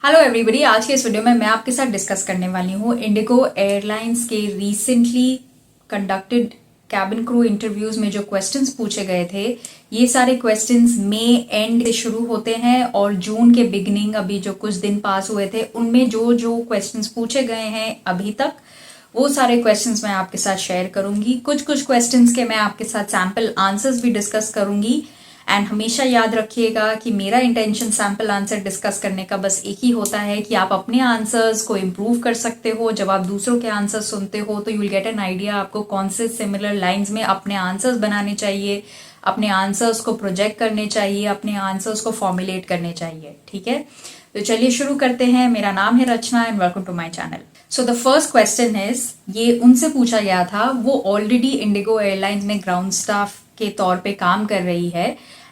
Hello everybody, आज के इस वीडियो में मैं आपके साथ डिस्कस करने वाली हूँ इंडिगो एयरलाइंस के recently conducted cabin crew interviews में जो क्वेश्चंस पूछे गए थे। ये सारे क्वेश्चंस मई एंड से शुरू होते हैं और जून के बिगिनिंग अभी जो कुछ दिन पास हुए थे उनमें जो जो क्वेश्चंस पूछे गए हैं अभी तक, वो सारे क्वेश्चंस मैं आपके साथ शेयर करूंगी। कुछ कुछ क्वेश्चंस के मैं आपके साथ सैम्पल आंसर्स भी डिस्कस करूंगी। एंड हमेशा याद रखिएगा कि मेरा इंटेंशन सैम्पल आंसर डिस्कस करने का बस एक ही होता है कि आप अपने आंसर्स को इम्प्रूव कर सकते हो। जब आप दूसरों के आंसर सुनते हो तो you will get an idea आपको कौन से सिमिलर लाइंस में अपने आंसर्स बनाने चाहिए, अपने आंसर्स को प्रोजेक्ट करने चाहिए, अपने आंसर्स को फॉर्मुलेट करने चाहिए। ठीक है, तो चलिए शुरू करते हैं। मेरा नाम है Rachna and welcome to my channel. So the first question is, ये उनसे पूछा गया था, वो ऑलरेडी इंडिगो एयरलाइंस में ग्राउंड स्टाफ के तौर पे काम कर रही है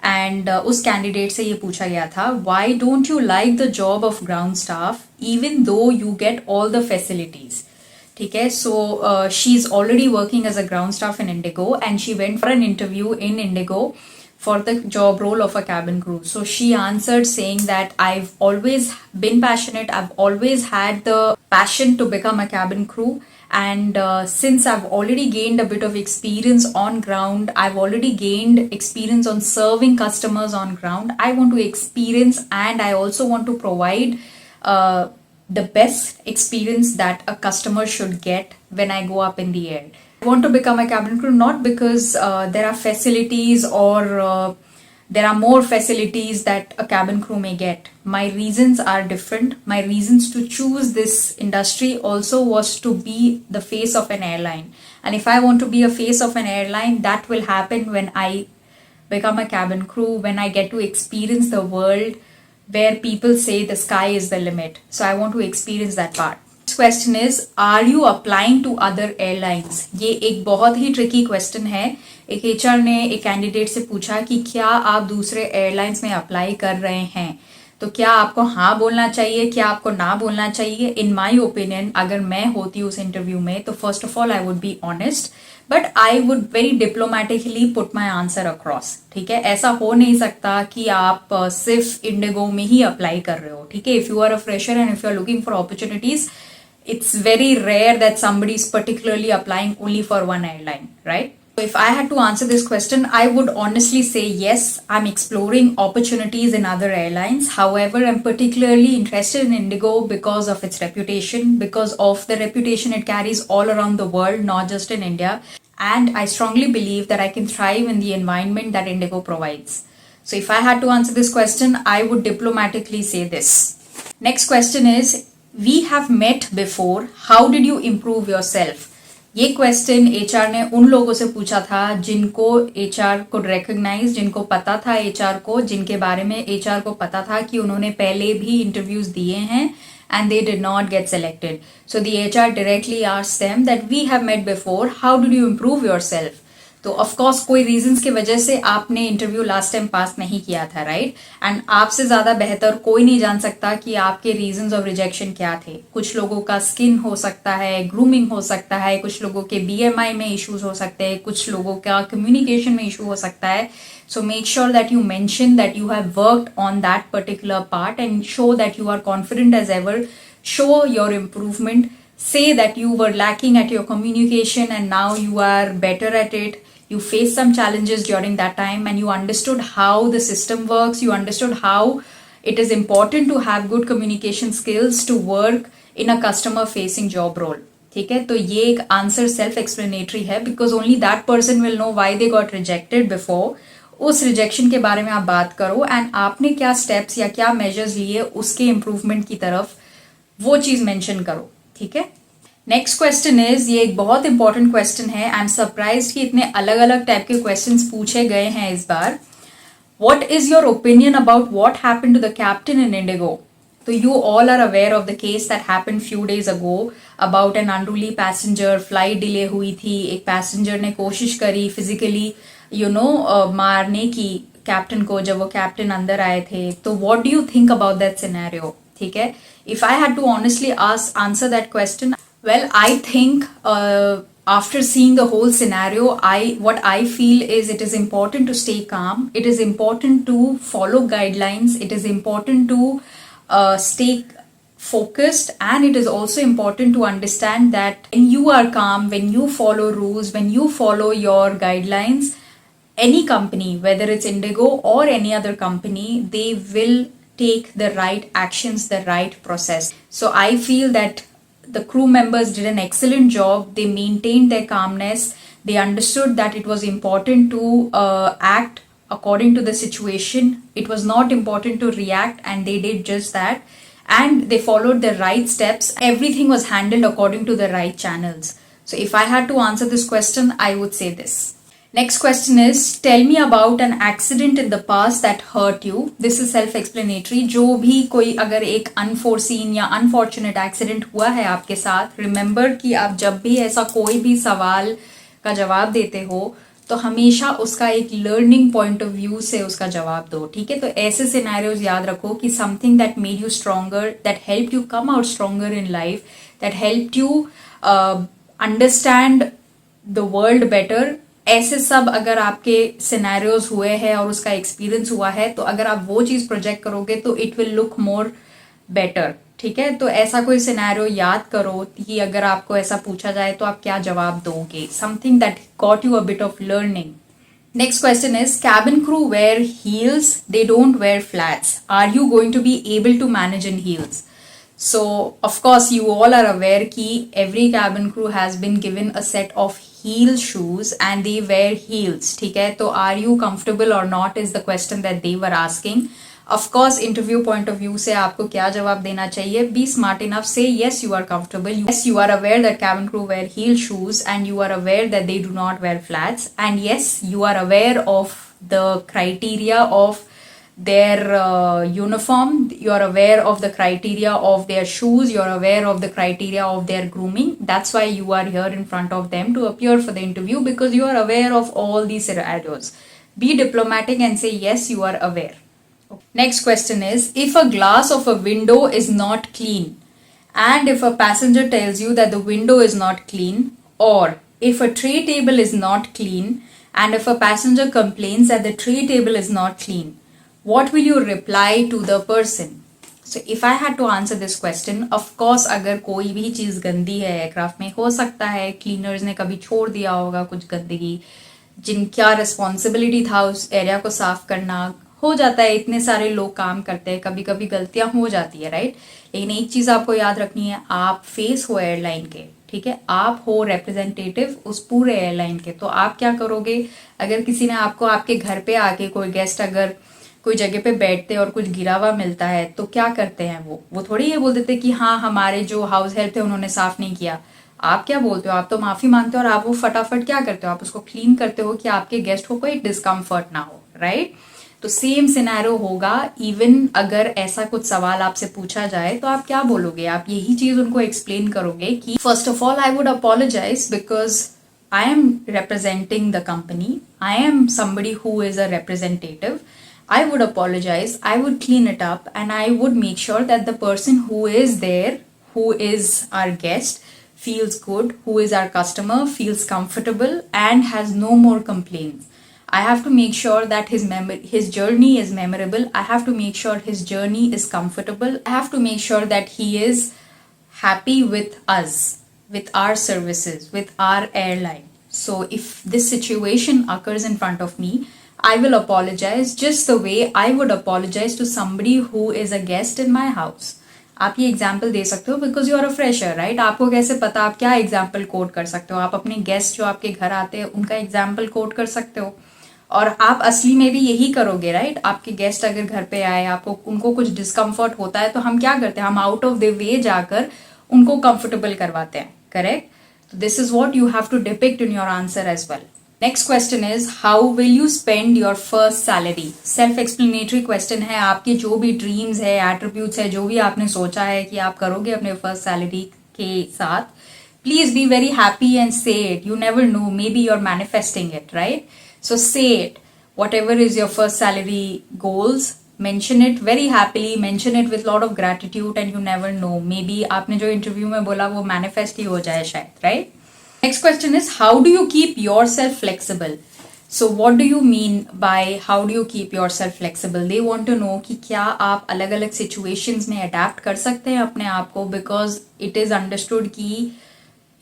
एंड उस कैंडिडेट से ये पूछा गया था, why don't you like the job of ground staff even though you get all the facilities. ठीक है, so she is already working as a ground staff in IndiGo and she went for an interview in IndiGo for the job role of a cabin crew. So she answered saying that I've always been passionate, I've always had the passion to become a cabin crew, and since I've already gained a bit of experience on ground, I've already gained experience on serving customers on ground, I want to experience and I also want to provide the best experience that a customer should get when I go up in the air. I want to become a cabin crew not because there are facilities or there are more facilities that a cabin crew may get. My reasons are different. My reasons to choose this industry also was to be the face of an airline. And if I want to be a face of an airline, that will happen when I become a cabin crew, when I get to experience the world where people say the sky is the limit. So I want to experience that part. Question is, are you applying to other airlines. ये एक बहुत ही tricky question है। एक HR ने एक candidate से पूछा कि क्या आप दूसरे एयरलाइंस में अप्लाई कर रहे हैं, तो क्या आपको हाँ बोलना चाहिए, क्या आपको ना बोलना चाहिए। इन माई ओपिनियन, अगर मैं होती उस इंटरव्यू में तो first of all I would be honest, but I would very diplomatically put my answer across. ठीक है, ऐसा हो नहीं सकता कि आप सिर्फ इंडिगो में ही अप्लाई कर रहे हो। ठीक है, if you are a fresher and if you are looking for opportunities, it's very rare that somebody is particularly applying only for one airline, right? So if I had to answer this question, I would honestly say yes, I'm exploring opportunities in other airlines. However, I'm particularly interested in Indigo because of its reputation, because of the reputation it carries all around the world, not just in India. And I strongly believe that I can thrive in the environment that Indigo provides. So if I had to answer this question, I would diplomatically say this. Next question is, We have met before. How did you improve yourself? ये question HR ने उन लोगों से पूछा था जिनको HR को recognise, जिनको पता था एचआर को, जिनके बारे में एचआर को पता था कि उन्होंने पहले भी इंटरव्यूज दिए हैं and they did not get selected. So the HR directly asked them that we have met before. How did you improve yourself? तो ऑफकोर्स कोई रीजंस की वजह से आपने इंटरव्यू लास्ट टाइम पास नहीं किया था, राइट? एंड आपसे ज्यादा बेहतर कोई नहीं जान सकता कि आपके रीजंस ऑफ रिजेक्शन क्या थे। कुछ लोगों का स्किन हो सकता है, ग्रूमिंग हो सकता है, कुछ लोगों के बीएमआई में इश्यूज हो सकते हैं, कुछ लोगों का कम्युनिकेशन में इशू हो सकता है। So make sure that you mention that you have worked on that particular part and show that you are confident as ever, show your improvement, say that you were lacking at your communication and now you are better at it. You faced some challenges during that time and you understood how the system works. You understood how it is important to have good communication skills to work in a customer facing job role. ठीक है, तो ये एक answer self explanatory है because only that person will know why they got rejected before. उस rejection के बारे में आप बात करो एंड आपने क्या स्टेप्स या क्या मेजर्स लिए उसके इम्प्रूवमेंट की तरफ, वो चीज मेंशन करो। ठीक है, नेक्स्ट क्वेश्चन इज, ये एक बहुत इंपॉर्टेंट क्वेश्चन है। आई एम सरप्राइज कि इतने अलग अलग टाइप के क्वेश्चंस पूछे गए हैं इस बार। What is your opinion about what happened to the captain in IndiGo? तो you all are aware of the case that happened few days ago about an unruly passenger. Flight delay हुई थी, एक पैसेंजर ने कोशिश करी फिजिकली मारने की captain को जब वो कैप्टन अंदर आए थे। तो what do you think about that scenario? ठीक है, if I had to honestly answer that question, well, I think after seeing the whole scenario, what I feel is it is important to stay calm. It is important to follow guidelines. It is important to stay focused, and it is also important to understand that when you are calm, when you follow rules, when you follow your guidelines, any company, whether it's Indigo or any other company, they will take the right actions, the right process. So I feel that the crew members did an excellent job. They maintained their calmness. They understood that it was important to act according to the situation. It was not important to react, and they did just that. And they followed the right steps. Everything was handled according to the right channels. So if I had to answer this question, I would say this. Next question is, tell me about an accident in the past that hurt you. This is self-explanatory. जो भी कोई अगर एक unforeseen या unfortunate accident हुआ है आपके साथ, remember कि आप जब भी ऐसा कोई भी सवाल का जवाब देते हो तो हमेशा उसका एक लर्निंग पॉइंट ऑफ व्यू से उसका जवाब दो, ठीक है? तो ऐसे सिनेरियोज याद रखो कि something that made you stronger, that help you come out stronger in life, that help you understand the world better. ऐसे सब अगर आपके सिनेरियोज हुए हैं और उसका एक्सपीरियंस हुआ है, तो अगर आप वो चीज प्रोजेक्ट करोगे तो it will look more better, ठीक है? तो ऐसा कोई सिनेरियो याद करो कि अगर आपको ऐसा पूछा जाए तो आप क्या जवाब दोगे, something that got you a bit of learning. Next question is, cabin crew wear heels, they don't wear flats. Are you going to be able to manage in heels? So of course you all are aware कि every cabin crew has been given a set of heel shoes and they wear heels, ठीक है? तो are you comfortable or not is the question that they were asking. Of course interview point of view से आपको क्या जवाब देना चाहिए? B smart enough, से yes you are comfortable, yes you are aware that cabin crew wear heel shoes and you are aware that they do not wear flats, and yes you are aware of the criteria of their uniform, you are aware of the criteria of their shoes, you are aware of the criteria of their grooming. That's why you are here in front of them to appear for the interview, because you are aware of all these scenarios. Be diplomatic and say yes you are aware. Next question is, if a glass of a window is not clean and if a passenger tells you that the window is not clean, or if a tray table is not clean and if a passenger complains that the tray table is not clean, what will you reply to the person? So if I had to answer this question, of course अगर कोई भी चीज़ गंदी है aircraft में, हो सकता है cleaners ने कभी छोड़ दिया होगा कुछ गंदगी, जिनका रिस्पॉन्सिबिलिटी था उस एरिया को साफ करना, हो जाता है, इतने सारे लोग काम करते हैं, कभी कभी गलतियां हो जाती है, राइट? लेकिन एक चीज आपको याद रखनी है, आप फेस हो एयरलाइन के, ठीक है? आप हो रिप्रेजेंटेटिव उस पूरे एयरलाइन के। तो आप क्या करोगे अगर किसी ने आपको आपके घर पे आके, कोई गेस्ट अगर कोई जगह पे बैठते और कुछ गिरा हुआ मिलता है, तो क्या करते हैं वो थोड़ी ये बोल देते कि हाँ हमारे जो हाउस हेल्प थे उन्होंने साफ नहीं किया। आप क्या बोलते हो? आप तो माफी मांगते हो और आप वो फटाफट क्या करते हो, आप उसको क्लीन करते हो कि आपके गेस्ट को कोई डिस्कम्फर्ट ना हो, राइट? तो सेम सिनेरियो होगा, इवन अगर ऐसा कुछ सवाल आपसे पूछा जाए तो आप क्या बोलोगे? आप यही चीज उनको एक्सप्लेन करोगे कि first of all I would apologise because I am representing the company, I am somebody who is a representative. I would apologize, I would clean it up, and I would make sure that the person who is there, who is our guest, feels good, who is our customer, feels comfortable and has no more complaints. I have to make sure that his journey is memorable. I have to make sure his journey is comfortable. I have to make sure that he is happy with us, with our services, with our airline. So if this situation occurs in front of me, I will apologize just the way I would apologize to somebody who is a guest in my house. आप ये example दे सकते हो because you are a fresher, right? आपको कैसे पता आप क्या एग्जाम्पल कोट कर सकते हो? आप अपने गेस्ट जो आपके घर आते हैं उनका एग्जाम्पल कोट कर सकते हो, और आप असली में भी यही करोगे, राइट? आपके गेस्ट अगर घर पे आए, आपको उनको कुछ डिस्कम्फर्ट होता है, तो हम क्या करते हैं? हम आउट ऑफ द वे जाकर उनको कंफर्टेबल करवाते हैं, करेक्ट? तो this is what you have to depict in your answer as well. Next question is, how will you spend your first salary? Self explanatory question है। आपके जो भी dreams है, एट्रीब्यूट्स है, जो भी आपने सोचा है कि आप करोगे अपने फर्स्ट सैलरी के साथ, please be very happy and say it. You never know, maybe you are manifesting it, right? So say it. Whatever is your first salary goals, mention it very happily, mention it with lot of gratitude, and you never know. Maybe आपने जो interview में बोला वो manifest ही हो जाए शायद, right? Next question is, how do you keep yourself flexible? So what do you mean by how do you keep yourself flexible? They want to know कि क्या आप अलग अलग सिचुएशंस में अडेप्ट कर सकते हैं अपने आप को, बिकॉज इट इज़ अंडरस्टूड कि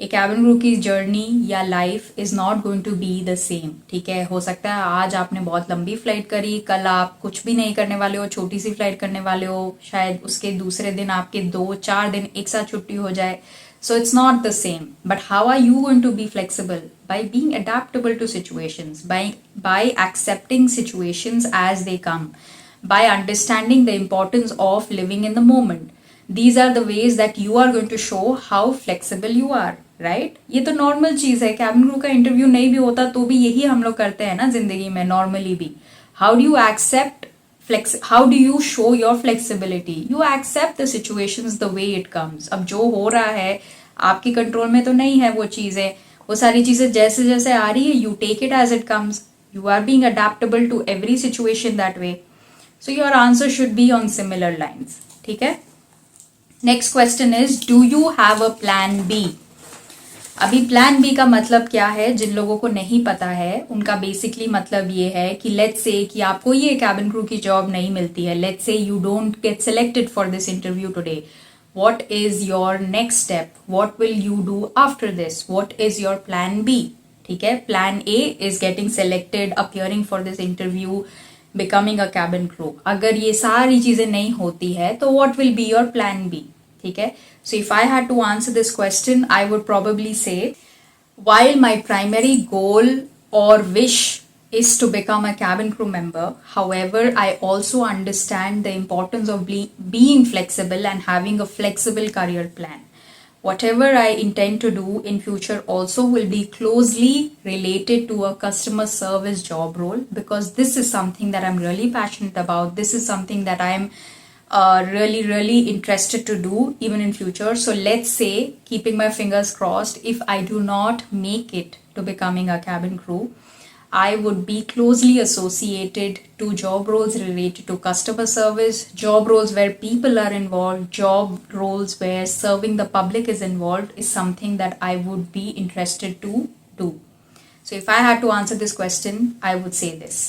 एक कैबिन क्रू की जर्नी या life is not going to be the same. ठीक है, हो सकता है आज आपने बहुत लंबी फ्लाइट करी, कल आप कुछ भी नहीं करने वाले हो, छोटी सी फ्लाइट करने वाले हो, शायद उसके दूसरे दिन आपके 2-4 दिन एक साथ छुट्टी हो जाए. So it's not the same. But how are you going to be flexible? By being adaptable to situations, by accepting situations as they come, by understanding the importance of living in the moment. These are the ways that you are going to show how flexible you are, right? ये तो normal चीज है. Cabin crew का interview नहीं भी होता तो भी यही हम लोग करते हैं ना जिंदगी में, नॉर्मली भी. How do you accept how do you show your flexibility? You accept the situations the way it comes. अब जो हो रहा है आपके कंट्रोल में तो नहीं है वो चीजें, वो सारी चीजें जैसे जैसे आ रही है, you take it as it comes. You are being adaptable to every situation that way. So your answer should be on similar lines. ठीक है. Next question is, do you have a plan B? अभी plan B का मतलब क्या है, जिन लोगों को नहीं पता है उनका बेसिकली मतलब ये है कि लेट्स से कि आपको ये कैबिन क्रू की जॉब नहीं मिलती है, let's say you don't get selected for this interview today. What is your next step? What will you do after this? What is your plan B? ठीक है, plan A is getting selected, appearing for this interview, becoming a cabin crew. अगर ये सारी चीजें नहीं होती है तो what will be your plan B? ठीक है. So if I had to answer this question, I would probably say, while my primary goal or wish is to become a cabin crew member, however, I also understand the importance of being flexible and having a flexible career plan. Whatever I intend to do in future also will be closely related to a customer service job role, because this is something that I'm really passionate about. This is something that I'm really interested to do even in future. So let's say, keeping my fingers crossed, if I do not make it to becoming a cabin crew, I would be closely associated to job roles related to customer service, job roles where people are involved, job roles where serving the public is involved, is something that I would be interested to do. So if I had to answer this question, I would say this.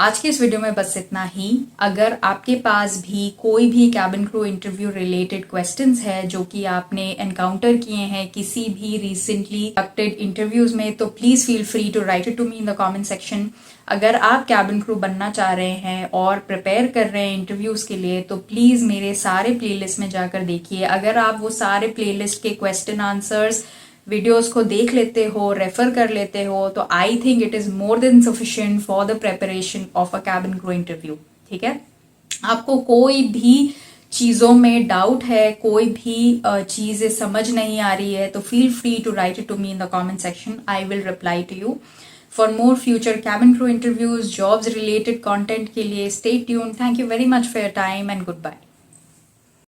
आज के इस video में बस इतना ही. अगर आपके पास भी कोई भी cabin crew interview related questions है जो कि आपने एनकाउंटर किए हैं किसी भी रिसेंटली कंडक्टेड इंटरव्यूज में, तो please feel free to write it to me in the comment section. अगर आप कैबिन क्रू बनना चाह रहे हैं और प्रिपेयर कर रहे हैं इंटरव्यूज के लिए, तो प्लीज मेरे सारे प्लेलिस्ट में जाकर देखिए. अगर आप वो सारे प्लेलिस्ट के क्वेश्चन आंसर्स वीडियोस को देख लेते हो, रेफर कर लेते हो, तो I think it is more than sufficient for the preparation of a cabin crew interview. ठीक है. आपको कोई भी चीजों में डाउट है, कोई भी चीजें समझ नहीं आ रही है, तो feel free to write it to me in the comment section. I will reply to you. For more future cabin crew interviews, jobs related content के लिए stay tuned. Thank you very much for your time and good bye.